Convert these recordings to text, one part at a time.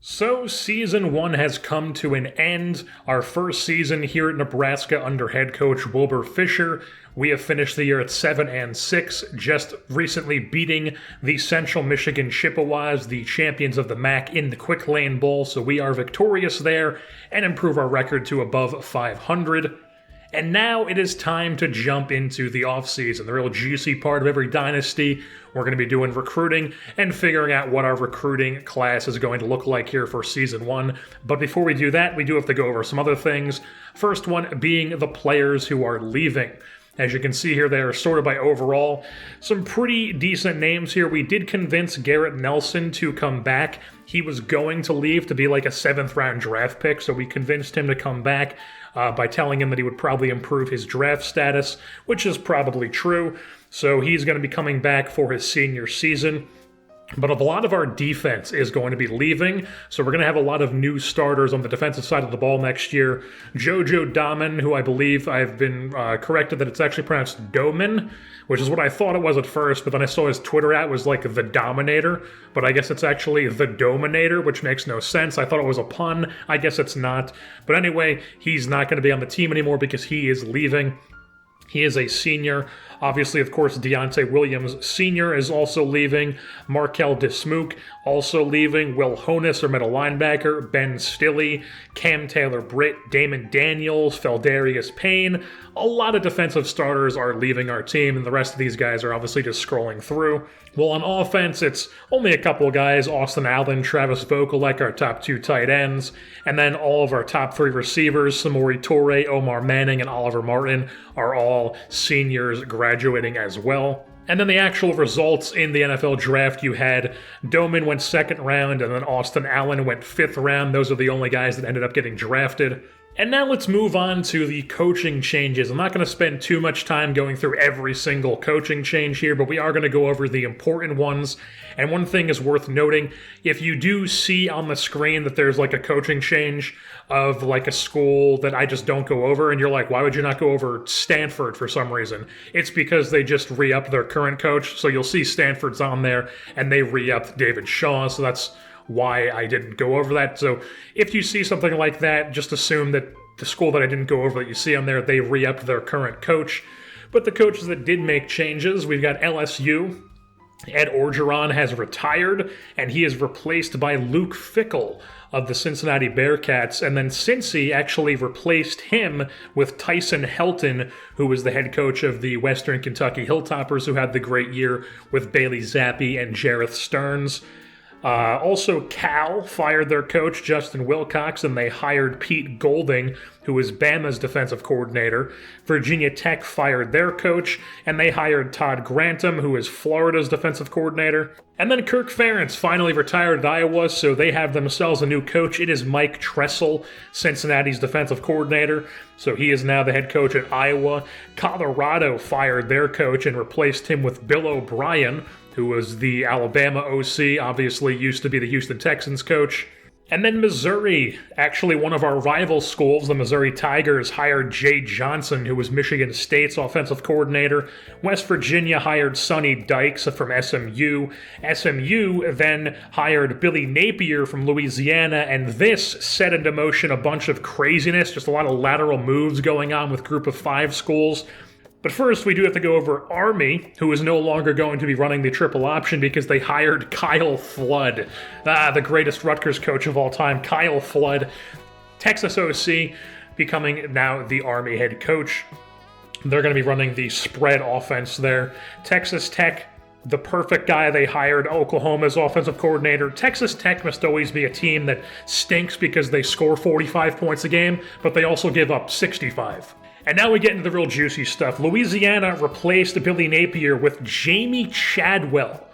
So, season 1 has come to an end. Our first season here at Nebraska under head coach Wilbur Fischer. We have finished the year at 7-6, just recently beating the Central Michigan Chippewas, the champions of the MAC, in the Quick Lane Bowl. So we are victorious there and improve our record to above 500. And now it is time to jump into the offseason, the real juicy part of every dynasty. We're going to be doing recruiting and figuring out what our recruiting class is going to look like here for season 1. But before we do that, we do have to go over some other things. First one being the players who are leaving. As you can see here, they are sorted by overall. Some pretty decent names here. We did convince Garrett Nelson to come back. He was going to leave to be like a 7th round draft pick, so we convinced him to come back by telling him that he would probably improve his draft status, which is probably true. So he's going to be coming back for his senior season. But a lot of our defense is going to be leaving, so we're going to have a lot of new starters on the defensive side of the ball next year. Jojo Daman, who I believe I've been corrected that it's actually pronounced Doman, which is what I thought it was at first, but then I saw his Twitter at was like the Dominator, but I guess it's actually the Dominator, which makes no sense. I thought it was a pun. I guess it's not. But anyway, he's not going to be on the team anymore because he is leaving. He is a senior. Obviously, of course, Deontay Williams Sr. is also leaving. Markel Dismuke also leaving. Will Honus, our middle linebacker. Ben Stilley, Cam Taylor-Britt, Damon Daniels, Feldarius Payne. A lot of defensive starters are leaving our team, and the rest of these guys are obviously just scrolling through. Well, on offense, it's only a couple of guys. Austin Allen, Travis Vokalek, our top 2 tight ends. And then all of our top 3 receivers, Samori Toure, Omar Manning, and Oliver Martin, are all seniors graduating as well. And then the actual results in the NFL draft, you had Doman went 2nd round, and then Austin Allen went 5th round. Those are the only guys that ended up getting drafted. And now let's move on to the coaching changes. I'm not going to spend too much time going through every single coaching change here, but we are going to go over the important ones. And one thing is worth noting, if you do see on the screen that there's like a coaching change of like a school that I just don't go over, and you're like, why would you not go over Stanford for some reason? It's because they just re-upped their current coach. So you'll see Stanford's on there, and they re-upped David Shaw, so that's why I didn't go over that. So if you see something like that, just assume that the school that I didn't go over that you see on there, they re-upped their current coach. But the coaches that did make changes, we've got LSU. Ed Orgeron has retired, and he is replaced by Luke Fickell of the Cincinnati Bearcats. And then Cincy actually replaced him with Tyson Helton, who was the head coach of the Western Kentucky Hilltoppers, who had the great year with Bailey Zappi and Jareth Stearns. Also, Cal fired their coach, Justin Wilcox, and they hired Pete Golding, who was Bama's defensive coordinator. Virginia Tech fired their coach, and they hired Todd Grantham, who is Florida's defensive coordinator. And then Kirk Ferentz finally retired at Iowa, so they have themselves a new coach. It is Mike Tressel, Cincinnati's defensive coordinator, so he is now the head coach at Iowa. Colorado fired their coach and replaced him with Bill O'Brien, who was the Alabama OC, obviously used to be the Houston Texans coach. And then Missouri, actually one of our rival schools, the Missouri Tigers, hired Jay Johnson, who was Michigan State's offensive coordinator. West Virginia hired Sonny Dykes from SMU. SMU then hired Billy Napier from Louisiana, and this set into motion a bunch of craziness, just a lot of lateral moves going on with Group of 5 schools. But first, we do have to go over Army, who is no longer going to be running the triple option because they hired Kyle Flood, the greatest Rutgers coach of all time. Kyle Flood, Texas OC, becoming now the Army head coach. They're going to be running the spread offense there. Texas Tech, the perfect guy they hired, Oklahoma's offensive coordinator. Texas Tech must always be a team that stinks because they score 45 points a game, but they also give up 65. And now we get into the real juicy stuff. Louisiana replaced Billy Napier with Jamie Chadwell.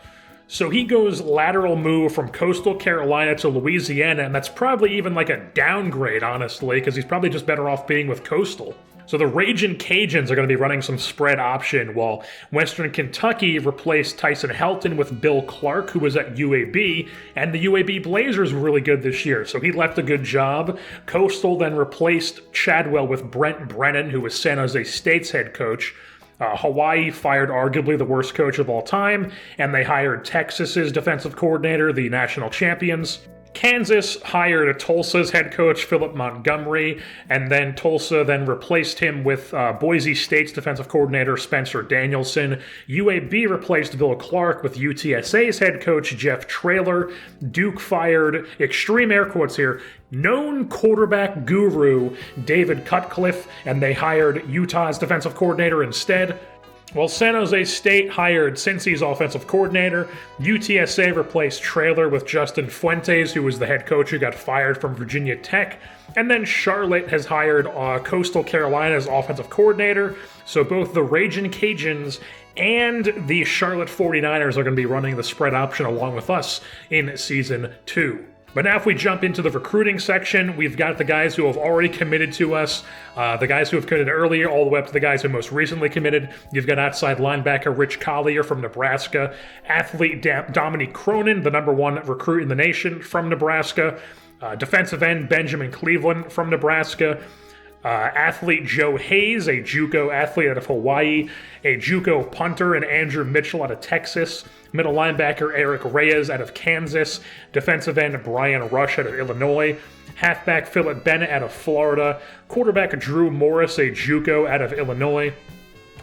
So he goes lateral move from Coastal Carolina to Louisiana, and that's probably even like a downgrade, honestly, because he's probably just better off being with Coastal. So the Ragin' Cajuns are going to be running some spread option, while Western Kentucky replaced Tyson Helton with Bill Clark, who was at UAB, and the UAB Blazers were really good this year, so he left a good job. Coastal then replaced Chadwell with Brent Brennan, who was San Jose State's head coach. Hawaii fired arguably the worst coach of all time, and they hired Texas's defensive coordinator, the national champions. Kansas hired Tulsa's head coach, Philip Montgomery, and then Tulsa then replaced him with Boise State's defensive coordinator, Spencer Danielson. UAB replaced Bill Clark with UTSA's head coach, Jeff Traylor. Duke fired, extreme air quotes here, known quarterback guru, David Cutcliffe, and they hired Utah's defensive coordinator instead. Well, San Jose State hired Cincy's offensive coordinator. UTSA replaced Traylor with Justin Fuentes, who was the head coach who got fired from Virginia Tech. And then Charlotte has hired Coastal Carolina's offensive coordinator. So both the Ragin' Cajuns and the Charlotte 49ers are going to be running the spread option along with us in Season 2. But now if we jump into the recruiting section, we've got the guys who have already committed to us, the guys who have committed earlier, all the way up to the guys who most recently committed. You've got outside linebacker Rich Collier from Nebraska, athlete Dominique Cronin, the #1 recruit in the nation from Nebraska, defensive end Benjamin Cleveland from Nebraska, athlete Joe Hayes, a JUCO athlete out of Hawaii, a JUCO punter, and Andrew Mitchell out of Texas, middle linebacker Eric Reyes out of Kansas, defensive end Brian Rush out of Illinois, halfback Philip Bennett out of Florida, quarterback Drew Morris, a JUCO out of Illinois,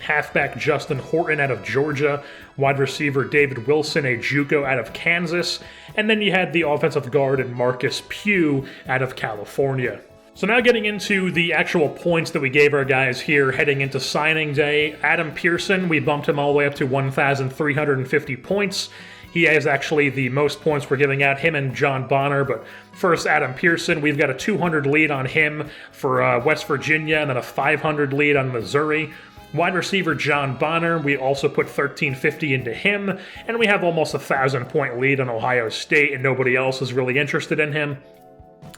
halfback Justin Horton out of Georgia, wide receiver David Wilson, a JUCO out of Kansas, and then you had the offensive guard and Marcus Pugh out of California. So now getting into the actual points that we gave our guys here heading into signing day. Adam Pearson, we bumped him all the way up to 1,350 points. He has actually the most points we're giving out, him and John Bonner. But first, Adam Pearson, we've got a 200 lead on him for West Virginia and then a 500 lead on Missouri. Wide receiver John Bonner, we also put 1,350 into him. And we have almost a 1,000-point lead on Ohio State, and nobody else is really interested in him.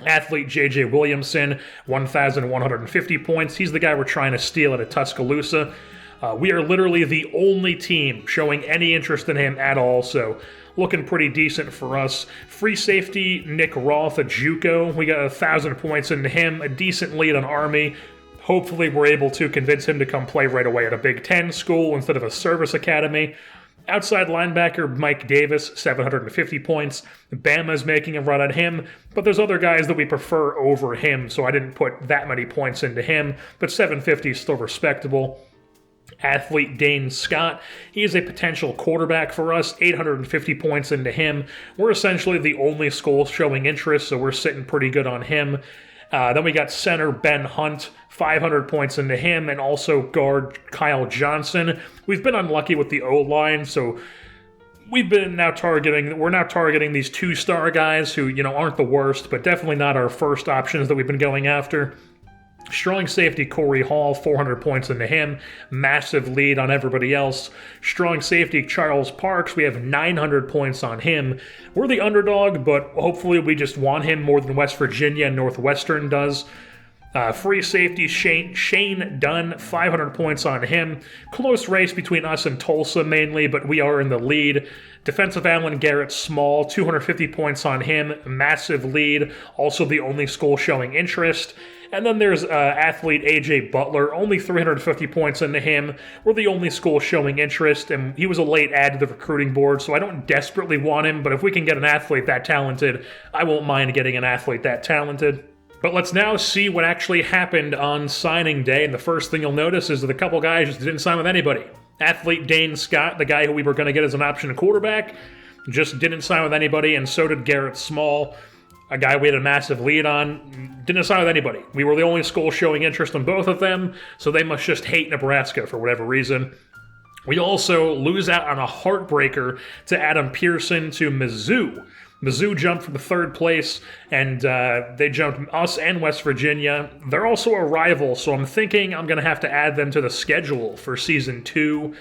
Athlete J.J. Williamson, 1,150 points. He's the guy we're trying to steal at Tuscaloosa. We are literally the only team showing any interest in him at all, so looking pretty decent for us. Free safety Nick Roth, a JUCO. We got 1,000 points into him, a decent lead on Army. Hopefully we're able to convince him to come play right away at a Big Ten school instead of a service academy. Outside linebacker Mike Davis, 750 points. Bama's making a run at him, but there's other guys that we prefer over him, so I didn't put that many points into him, but 750 is still respectable. Athlete Dane Scott, he is a potential quarterback for us, 850 points into him. We're essentially the only school showing interest, so we're sitting pretty good on him. Then we got center Ben Hunt, 500 points into him, and also guard Kyle Johnson. We've been unlucky with the O-line, so we're now targeting these 2-star guys who, aren't the worst, but definitely not our first options that we've been going after. Strong safety Corey Hall, 400 points into him. Massive lead on everybody else. Strong safety Charles Parks, we have 900 points on him. We're the underdog, but hopefully we just want him more than West Virginia and Northwestern does. Free safety Shane Dunn, 500 points on him. Close race between us and Tulsa mainly, but we are in the lead. Defensive Allen Garrett Small, 250 points on him. Massive lead. Also the only school showing interest. And then there's athlete A.J. Butler, only 350 points into him. We're the only school showing interest, and he was a late add to the recruiting board, so I don't desperately want him, but if we can get an athlete that talented, I won't mind getting an athlete that talented. But let's now see what actually happened on signing day, and the first thing you'll notice is that a couple guys just didn't sign with anybody. Athlete Dane Scott, the guy who we were going to get as an option quarterback, just didn't sign with anybody, and so did Garrett Small, a guy we had a massive lead on, didn't sign with anybody. We were the only school showing interest in both of them, so they must just hate Nebraska for whatever reason. We also lose out on a heartbreaker to Adam Pearson to Mizzou. Mizzou jumped from third place, and they jumped us and West Virginia. They're also a rival, so I'm thinking I'm going to have to add them to the schedule for Season 2.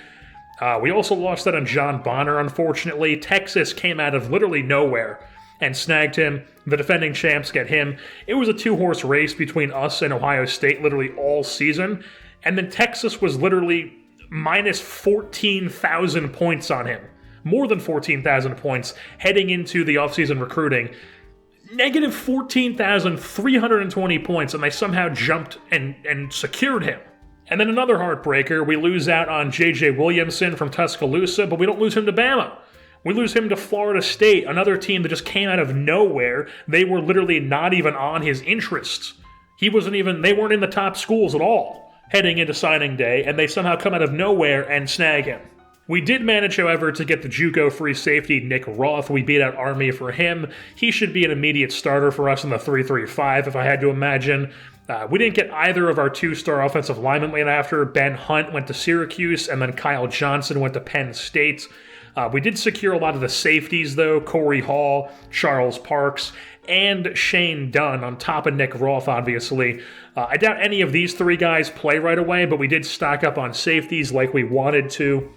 We also lost that on John Bonner, unfortunately. Texas came out of literally nowhere and snagged him. The defending champs get him. It was a 2-horse race between us and Ohio State literally all season, and then Texas was literally minus 14,000 points on him. More than 14,000 points heading into the offseason recruiting. Negative 14,320 points, and they somehow jumped and secured him. And then another heartbreaker, we lose out on J.J. Williamson from Tuscaloosa, but we don't lose him to Bama. We lose him to Florida State, another team that just came out of nowhere. They were literally not even on his interests. They weren't in the top schools at all heading into signing day, and they somehow come out of nowhere and snag him. We did manage, however, to get the JUCO free safety Nick Roth. We beat out Army for him. He should be an immediate starter for us in the 3-3-5, if I had to imagine. We didn't get either of our 2-star offensive linemen late after. Ben Hunt went to Syracuse, and then Kyle Johnson went to Penn State. We did secure a lot of the safeties, though. Corey Hall, Charles Parks, and Shane Dunn on top of Nick Roth, obviously. I doubt any of these three guys play right away, but we did stock up on safeties like we wanted to.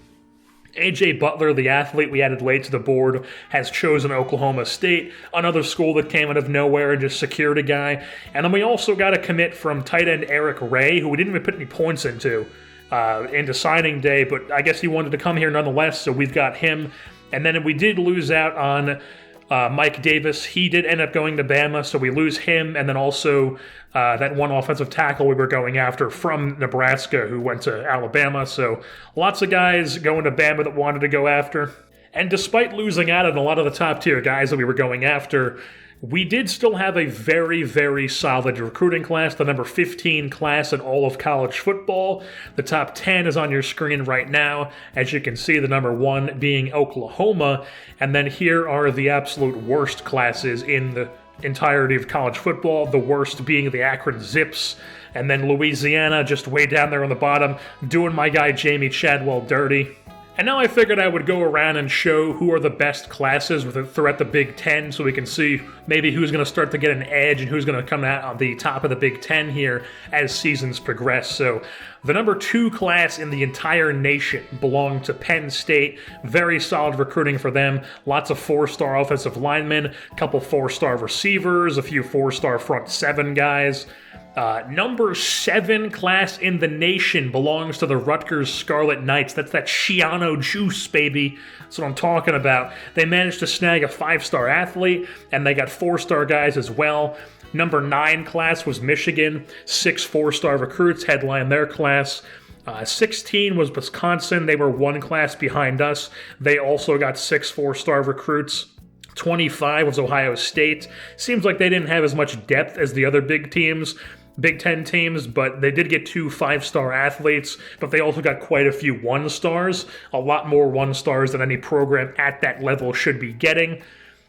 A.J. Butler, the athlete we added late to the board, has chosen Oklahoma State, another school that came out of nowhere and just secured a guy. And then we also got a commit from tight end Eric Ray, who we didn't even put any points into signing day, but I guess he wanted to come here nonetheless, so we've got him. And then we did lose out on Mike Davis. He did end up going to Bama, so we lose him, and then also that one offensive tackle we were going after from Nebraska who went to Alabama. So lots of guys going to Bama that wanted to go after. And despite losing out on a lot of the top-tier guys that we were going after, we did still have a very, very solid recruiting class, the number 15 class in all of college football. The top 10 is on your screen right now. As you can see, the number 1 being Oklahoma. And then here are the absolute worst classes in the entirety of college football, the worst being the Akron Zips. And then Louisiana, just way down there on the bottom, doing my guy Jamie Chadwell dirty. And now I figured I would go around and show who are the best classes throughout the Big Ten so we can see maybe who's going to start to get an edge and who's going to come out on the top of the Big Ten here as seasons progress. So the number 2 class in the entire nation belonged to Penn State. Very solid recruiting for them. Lots of 4-star offensive linemen, a couple 4-star receivers, a few 4-star front 7 guys. Number 7 class in the nation belongs to the Rutgers Scarlet Knights. That's that Shiano juice, baby. That's what I'm talking about. They managed to snag a 5-star athlete, and they got 4-star guys as well. Number 9 class was Michigan. 6 4-star recruits headlined their class. 16 was Wisconsin. They were 1 class behind us. They also got 6 4-star recruits. 25 was Ohio State. Seems like they didn't have as much depth as the other Big Ten teams, but they did get 2 5-star athletes, but they also got quite a few 1-stars, a lot more 1-stars than any program at that level should be getting.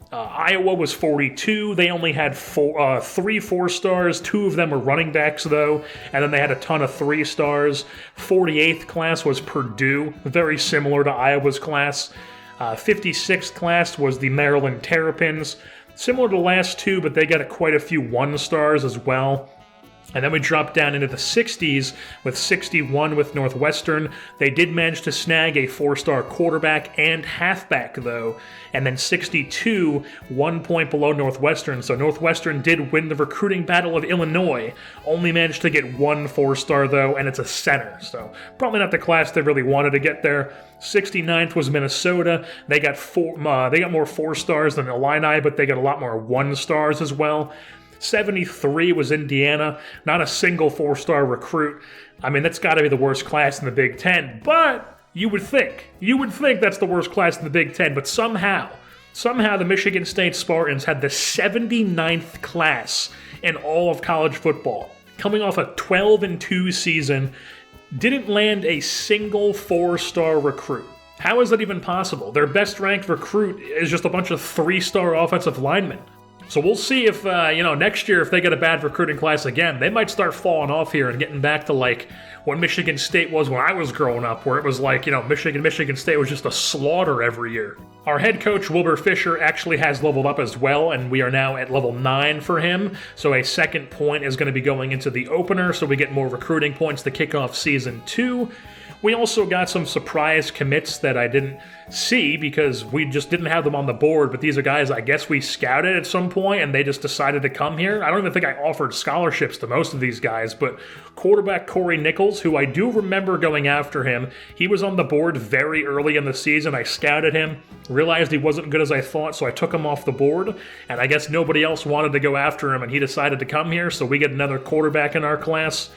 Iowa was 42. They only had 3 4-stars. 2 of them were running backs, though, and then they had a ton of 3-stars. 48th class was Purdue, very similar to Iowa's class. 56th class was the Maryland Terrapins, similar to the last 2, but they got quite a few 1-stars as well. And then we dropped down into the 60s with 61 with Northwestern. They did manage to snag a 4-star quarterback and halfback, though. And then 62, 1 point below Northwestern. So Northwestern did win the recruiting battle of Illinois. Only managed to get 1 4-star, though, and it's a center. So probably not the class they really wanted to get there. 69th was Minnesota. They got more 4-stars than Illini, but they got a lot more 1-stars as well. 73 was Indiana, not a single 4-star recruit. I mean, that's got to be the worst class in the Big Ten, but you would think that's the worst class in the Big Ten, but somehow the Michigan State Spartans had the 79th class in all of college football. Coming off a 12-2 season, didn't land a single 4-star recruit. How is that even possible? Their best ranked recruit is just a bunch of 3-star offensive linemen. So we'll see if, next year if they get a bad recruiting class again, they might start falling off here and getting back to like what Michigan State was when I was growing up, where it was like, Michigan State was just a slaughter every year. Our head coach, Wilbur Fischer, actually has leveled up as well, and we are now at level 9 for him. So a second point is going to be going into the opener, so we get more recruiting points to kick off Season 2. We also got some surprise commits that I didn't see because we just didn't have them on the board, but these are guys I guess we scouted at some point and they just decided to come here. I don't even think I offered scholarships to most of these guys, but quarterback Corey Nichols, who I do remember going after him, he was on the board very early in the season. I scouted him, realized he wasn't good as I thought, so I took him off the board, and I guess nobody else wanted to go after him, and he decided to come here, so we get another quarterback in our class.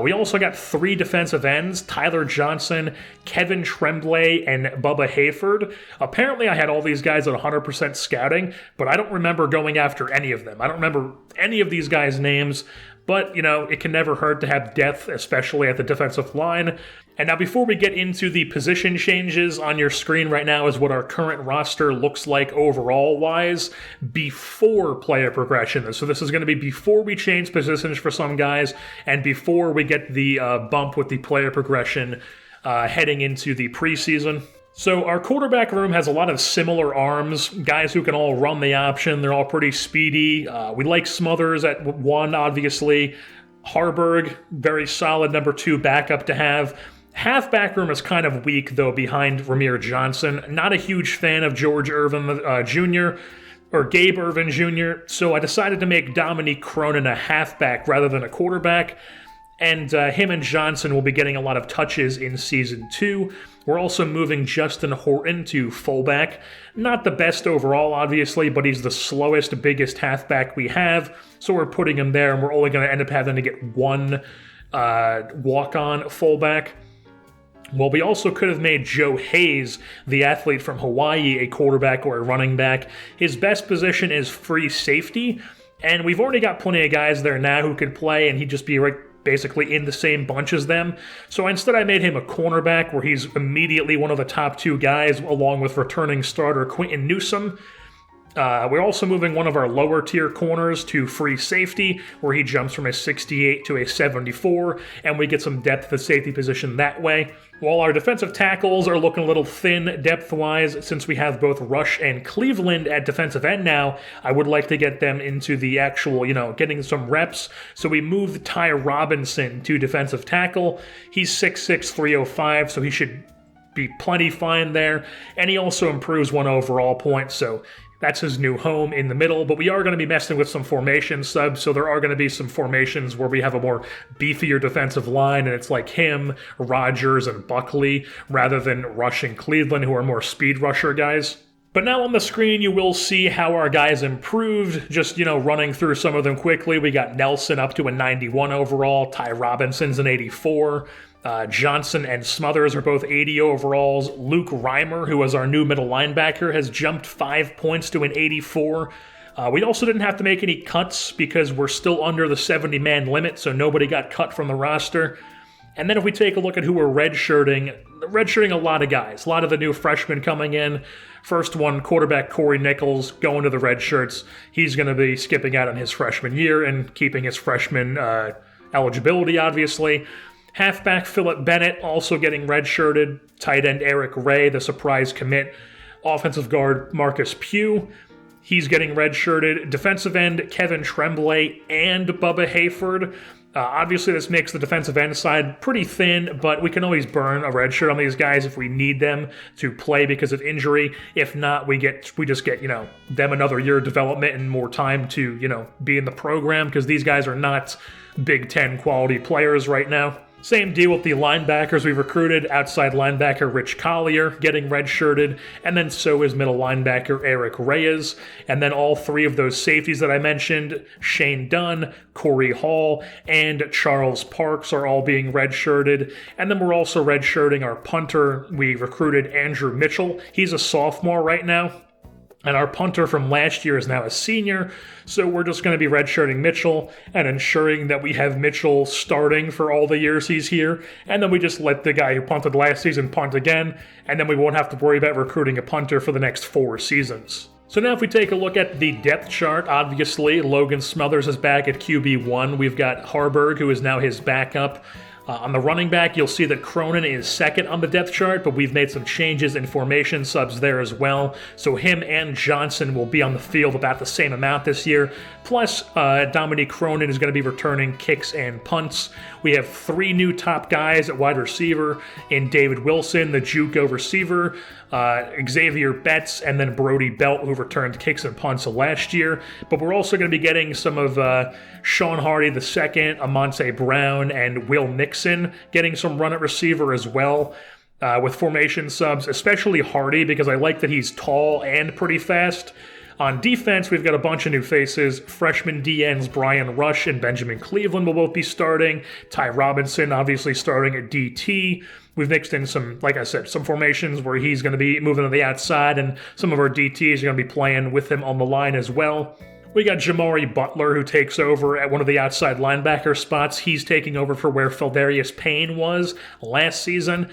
We also got 3 defensive ends, Tyler Johnson, Kevin Tremblay, and Bubba Hayford. Apparently I had all these guys at 100% scouting, but I don't remember going after any of them. I don't remember any of these guys' names, but, it can never hurt to have depth, especially at the defensive line. And now before we get into the position changes, on your screen right now is what our current roster looks like overall-wise before player progression. So this is going to be before we change positions for some guys and before we get the bump with the player progression heading into the preseason. So our quarterback room has a lot of similar arms, guys who can all run the option. They're all pretty speedy. We like Smothers at 1, obviously. Harburg, very solid number 2 backup to have. Halfback room is kind of weak, though, behind Ramir Johnson. Not a huge fan of George Irvin Jr., or Gabe Irvin Jr., so I decided to make Dominique Cronin a halfback rather than a quarterback. And him and Johnson will be getting a lot of touches in Season 2. We're also moving Justin Horton to fullback. Not the best overall, obviously, but he's the slowest, biggest halfback we have. So we're putting him there, and we're only going to end up having to get 1 walk-on fullback. Well, we also could have made Joe Hayes, the athlete from Hawaii, a quarterback or a running back. His best position is free safety, and we've already got plenty of guys there now who could play, and he'd just be basically in the same bunch as them. So instead I made him a cornerback where he's immediately one of the top 2 guys along with returning starter Quentin Newsome. We're also moving one of our lower tier corners to free safety where he jumps from a 68 to a 74 and we get some depth at the safety position that way. While our defensive tackles are looking a little thin depth-wise, since we have both Rush and Cleveland at defensive end now, I would like to get them into the actual, getting some reps. So we moved Ty Robinson to defensive tackle. He's 6'6", 305, so he should be plenty fine there. And he also improves 1 overall point, so that's his new home in the middle, but we are going to be messing with some formation subs, so there are going to be some formations where we have a more beefier defensive line, and it's like him, Rodgers, and Buckley, rather than Rush and Cleveland, who are more speed rusher guys. But now on the screen, you will see how our guys improved, just, running through some of them quickly. We got Nelson up to a 91 overall, Ty Robinson's an 84, Johnson and Smothers are both 80 overalls. Luke Reimer, who was our new middle linebacker, has jumped 5 points to an 84. We also didn't have to make any cuts because we're still under the 70-man limit, so nobody got cut from the roster. And then if we take a look at who we're redshirting a lot of guys. A lot of the new freshmen coming in. First one, quarterback Corey Nichols, going to the red shirts. He's going to be skipping out on his freshman year and keeping his freshman eligibility, obviously. Halfback Philip Bennett also getting redshirted. Tight end Eric Ray, the surprise commit. Offensive guard Marcus Pugh, he's getting redshirted. Defensive end Kevin Tremblay and Bubba Hayford. Obviously, this makes the defensive end side pretty thin, but we can always burn a red shirt on these guys if we need them to play because of injury. If not, we just get them another year of development and more time to be in the program because these guys are not Big Ten quality players right now. Same deal with the linebackers we've recruited. Outside linebacker Rich Collier getting redshirted, and then so is middle linebacker Eric Reyes. And then all 3 of those safeties that I mentioned, Shane Dunn, Corey Hall, and Charles Parks are all being redshirted. And then we're also redshirting our punter. We recruited Andrew Mitchell. He's a sophomore right now. And our punter from last year is now a senior, so we're just going to be redshirting Mitchell and ensuring that we have Mitchell starting for all the years he's here, and then we just let the guy who punted last season punt again, and then we won't have to worry about recruiting a punter for the next 4 seasons. So now if we take a look at the depth chart, obviously Logan Smothers is back at QB1. We've got Harburg, who is now his backup. On the running back, you'll see that Cronin is second on the depth chart, but we've made some changes in formation subs there as well. So him and Johnson will be on the field about the same amount this year. Plus, Dominique Cronin is going to be returning kicks and punts. We have 3 new top guys at wide receiver in David Wilson, the JUCO receiver, Xavier Betts, and then Brody Belt, who returned kicks and punts last year. But we're also going to be getting some of Sean Hardy II, Amonte Brown, and Will Nixon getting some run at receiver as well. With formation subs, especially Hardy, because I like that he's tall and pretty fast. On defense, we've got a bunch of new faces. Freshman DNs Brian Rush and Benjamin Cleveland will both be starting. Ty Robinson obviously starting at DT. We've mixed in some, like I said, some formations where he's going to be moving to the outside, and some of our DTs are going to be playing with him on the line as well. We got Jamari Butler, who takes over at one of the outside linebacker spots. He's taking over for where Feldarius Payne was last season.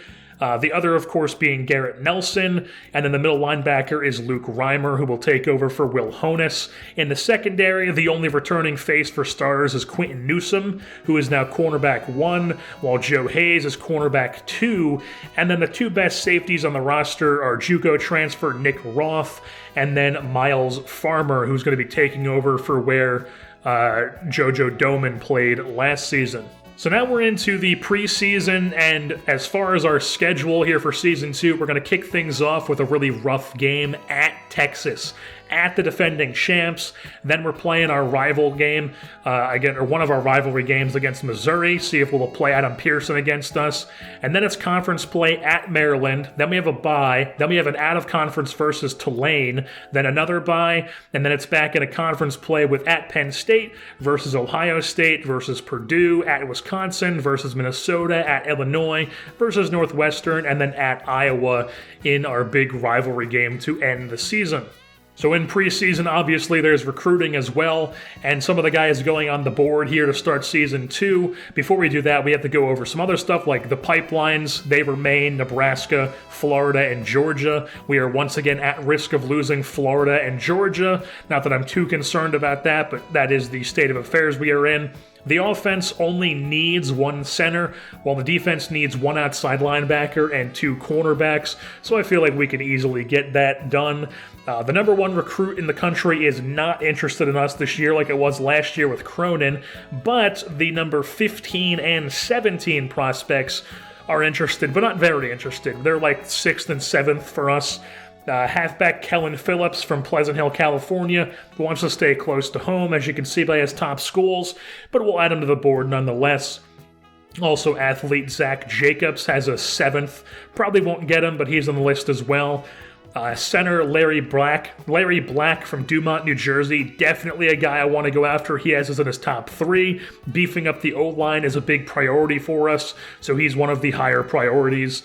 The other, of course, being Garrett Nelson. And then the middle linebacker is Luke Reimer, who will take over for Will Honus. In the secondary, the only returning face for starters is Quentin Newsome, who is now cornerback 1, while Joe Hayes is cornerback 2. And then the two best safeties on the roster are JUCO transfer Nick Roth and then Miles Farmer, who's going to be taking over for where JoJo Doman played last season. So now we're into the preseason, and as far as our schedule here for Season 2, we're going to kick things off with a really rough game at Texas, at the defending champs. Then we're playing our rival game, one of our rivalry games against Missouri, see if we'll play Adam Pearson against us. And then it's conference play at Maryland. Then we have a bye. Then we have an out-of-conference versus Tulane. Then another bye. And then it's back in a conference play with at Penn State versus Ohio State versus Purdue, at Wisconsin versus Minnesota, at Illinois versus Northwestern, and then at Iowa in our big rivalry game to end the season. So in preseason, obviously, there's recruiting as well, and some of the guys going on the board here to start Season 2. Before we do that, we have to go over some other stuff like the pipelines. They remain Nebraska, Florida, and Georgia. We are once again at risk of losing Florida and Georgia. Not that I'm too concerned about that, but that is the state of affairs we are in. The offense only needs one center, while the defense needs one outside linebacker and two cornerbacks, so I feel like we can easily get that done. The number one recruit in the country is not interested in us this year like it was last year with Cronin, but the number 15 and 17 prospects are interested, but not very interested. They're like 6th and 7th for us. Halfback Kellen Phillips from Pleasant Hill, California, who wants to stay close to home, as you can see by his top schools, but we'll add him to the board nonetheless. Also, athlete Zach Jacobs has a 7th. Probably won't get him, but he's on the list as well. Center Larry Black from Dumont, New Jersey, definitely a guy I want to go after. He has us in his top 3. Beefing up the O-line is a big priority for us, so he's one of the higher priorities.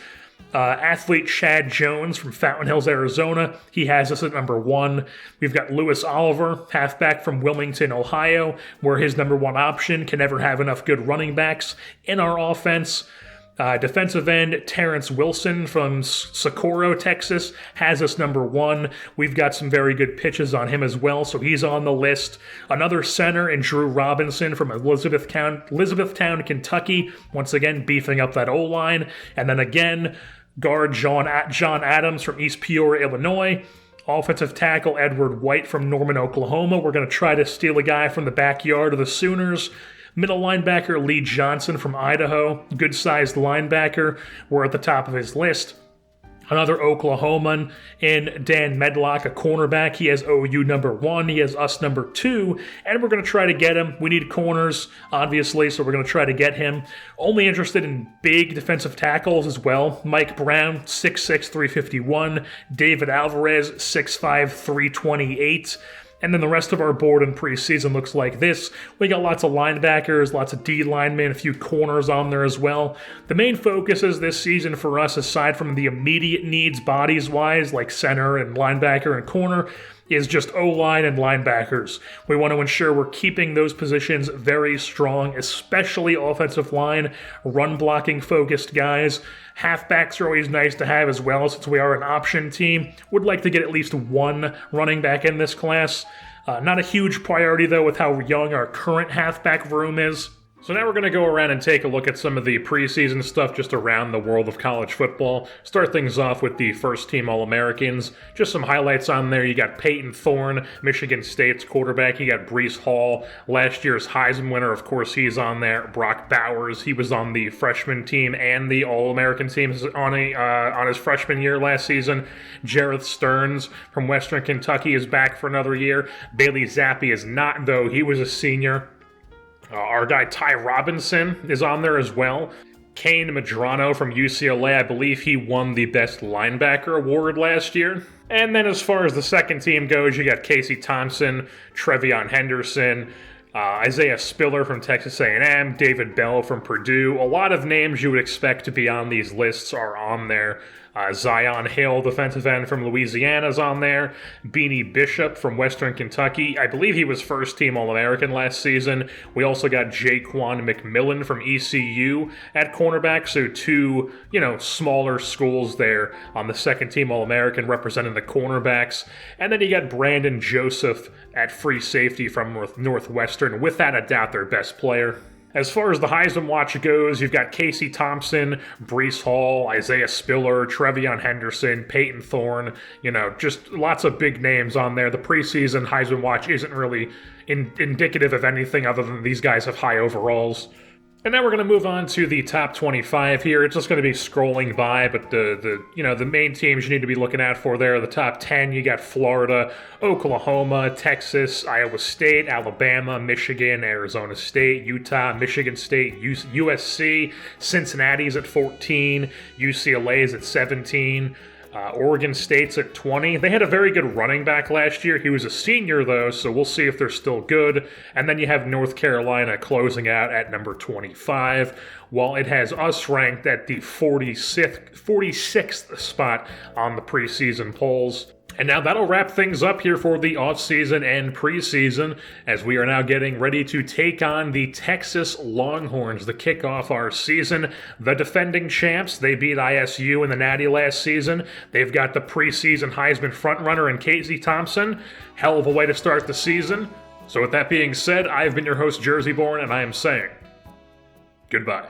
Athlete Chad Jones from Fountain Hills, Arizona. He has us at number 1. We've got Lewis Oliver, halfback from Wilmington, Ohio, where his number 1 option can never have enough good running backs in our offense. Defensive end Terrence Wilson from Socorro, Texas, has us number 1. We've got some very good pitches on him as well, so he's on the list. Another center in Drew Robinson from Elizabethtown, Kentucky, once again beefing up that O-line. And then again, guard John Adams from East Peoria, Illinois. Offensive tackle Edward White from Norman, Oklahoma. We're going to try to steal a guy from the backyard of the Sooners. Middle linebacker Lee Johnson from Idaho, good-sized linebacker. We're at the top of his list. Another Oklahoman in Dan Medlock, a cornerback. He has OU number 1. He has us number 2. And we're going to try to get him. We need corners, obviously, so we're going to try to get him. Only interested in big defensive tackles as well. Mike Brown, 6'6", 351. David Alvarez, 6'5", 328. And then the rest of our board in preseason looks like this. We got lots of linebackers, lots of D linemen, a few corners on there as well. The main focuses this season for us, aside from the immediate needs bodies-wise, like center and linebacker and corner, is just O-line and linebackers. We want to ensure we're keeping those positions very strong, especially offensive line, run-blocking focused guys. Halfbacks are always nice to have as well, since we are an option team. Would like to get at least one running back in this class. Not a huge priority, though, with how young our current halfback room is. So now we're going to go around and take a look at some of the preseason stuff just around the world of college football. Start things off with the first-team All-Americans. Just some highlights on there. You got Peyton Thorne, Michigan State's quarterback. You got Breece Hall, last year's Heisman winner. Of course, he's on there. Brock Bowers, he was on the freshman team and the All-American team on his freshman year last season. Jareth Stearns from Western Kentucky is back for another year. Bailey Zappi is not, though. He was a senior. Our guy Ty Robinson is on there as well. Kane Medrano from UCLA, I believe he won the Best Linebacker award last year. And then as far as the second team goes, you got Casey Thompson, Trevion Henderson, Isaiah Spiller from Texas A&M, David Bell from Purdue. A lot of names you would expect to be on these lists are on there. Zion Hill, defensive end from Louisiana, is on there. Beanie Bishop from Western Kentucky. I believe he was first-team All-American last season. We also got Jaquan McMillan from ECU at cornerback, so two, smaller schools there on the second-team All-American representing the cornerbacks. And then you got Brandon Joseph at free safety from Northwestern, without a doubt their best player. As far as the Heisman watch goes, you've got Casey Thompson, Breece Hall, Isaiah Spiller, Trevion Henderson, Peyton Thorne, just lots of big names on there. The preseason Heisman watch isn't really indicative of anything other than these guys have high overalls. And now we're going to move on to the top 25 here. It's just going to be scrolling by, but the main teams you need to be looking out for there. The top 10, you got Florida, Oklahoma, Texas, Iowa State, Alabama, Michigan, Arizona State, Utah, Michigan State, USC, Cincinnati's at 14, UCLA's at 17. Oregon State's at 20. They had a very good running back last year. He was a senior, though, so we'll see if they're still good. And then you have North Carolina closing out at number 25, while it has us ranked at the 46th spot on the preseason polls. And now that'll wrap things up here for the offseason and preseason, as we are now getting ready to take on the Texas Longhorns to kick off our season. The defending champs, they beat ISU in the Natty last season. They've got the preseason Heisman frontrunner in Casey Thompson. Hell of a way to start the season. So with that being said, I've been your host, Jersey Born, and I am saying goodbye.